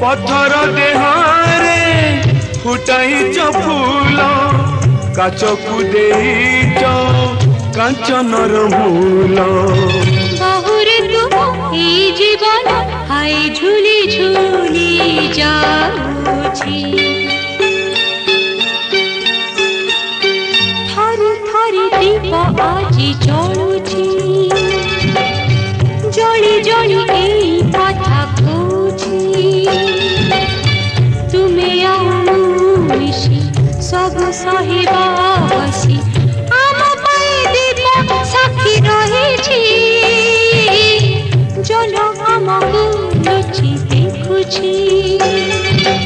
पत्थर देहारे फुटाइच फूल काचकु देइच कांचनर मूल बहुरे तुम ए जीवन हाय झूली झूली जाऊछी थारी थारी दीप आजी जलुछी जली जली ए कथा कहूछी तुम्हें आउ मिशी सब सहिबा बसी साक्षी रही जल आमको लुचि देखुछि।